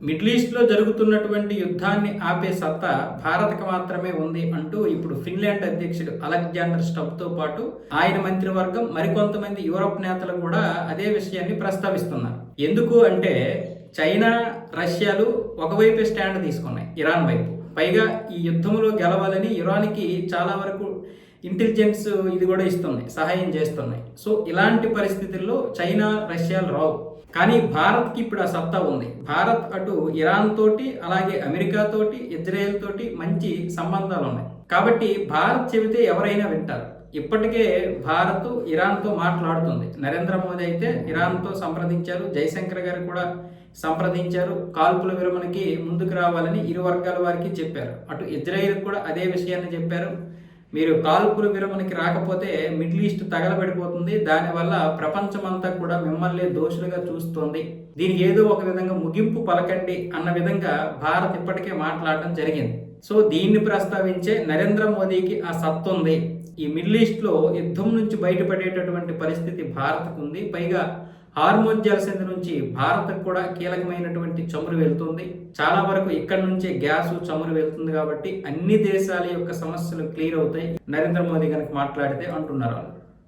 Middle ఈస్ట్లో జరుగుతున్నటువంటి యుద్ధాన్ని ఆపే సత్తా భారత్కు మాత్రమే ఉంది అంటూ ఇప్పుడు ఫిన్లాండ్ అధ్యక్షుడు అలెగ్జాండర్ స్టబ్తో పాటు ఆయన మంత్రివర్గం మరికొంతమంది యూరప్ నేతలు కూడా అదే విషయాన్ని ప్రస్తావిస్తున్నారు. ఎందుకు అంటే చైనా, రష్యాలు ఒకవైపే స్టాండ్ తీసుకున్నాయి ఇరాన్ వైపు. పైగా ఈ యుద్ధంలో గెలవాలని ఇరాన్కి చాలా వరకు ఇంటెలిజెన్స్ ఇది కూడా ఇస్తున్నాయి, సహాయం చేస్తున్నాయి. సో ఇలాంటి పరిస్థితుల్లో చైనా, రష్యాలు రావు. కానీ భారత్కి ఇప్పుడు ఆ సత్తా ఉంది. భారత్ అటు ఇరాన్ తోటి, అలాగే అమెరికా తోటి, ఇజ్రాయెల్ తోటి మంచి సంబంధాలు ఉన్నాయి. కాబట్టి భారత్ చెబితే ఎవరైనా వింటారు. ఇప్పటికే భారత్ ఇరాన్తో మాట్లాడుతుంది. నరేంద్ర మోదీ అయితే ఇరాన్తో సంప్రదించారు, జైశంకర్ గారు కూడా సంప్రదించారు. కాల్పుల విరమణకి ముందుకు రావాలని ఇరు వర్గాల వారికి చెప్పారు. అటు ఇజ్రాయెల్ కూడా అదే విషయాన్ని చెప్పారు. మీరు కాల్పుల విరమణకి రాకపోతే మిడిల్ ఈస్ట్ తగలబడిపోతుంది, దానివల్ల ప్రపంచమంతా కూడా మిమ్మల్ని దోషులుగా చూస్తోంది, దీనికి ఏదో ఒక విధంగా ముగింపు పలకండి అన్న విధంగా భారత్ ఇప్పటికే మాట్లాడటం జరిగింది. సో దీన్ని ప్రస్తావించే నరేంద్ర మోదీకి ఆ సత్తు ఉంది. ఈ మిడిల్ ఈస్ట్లో యుద్ధం నుంచి బయటపడేటటువంటి పరిస్థితి భారత్కు ఉంది. పైగా హార్మోన్ జలసంధి నుంచి భారత్కు కూడా కీలకమైనటువంటి చమురు వెళ్తుంది. చాలా వరకు ఇక్కడ నుంచే గ్యాసు, చమురు వెళ్తుంది. కాబట్టి అన్ని దేశాల యొక్క సమస్యలు క్లియర్ అవుతాయి నరేంద్ర మోదీ కనుక మాట్లాడితే అంటున్నారు.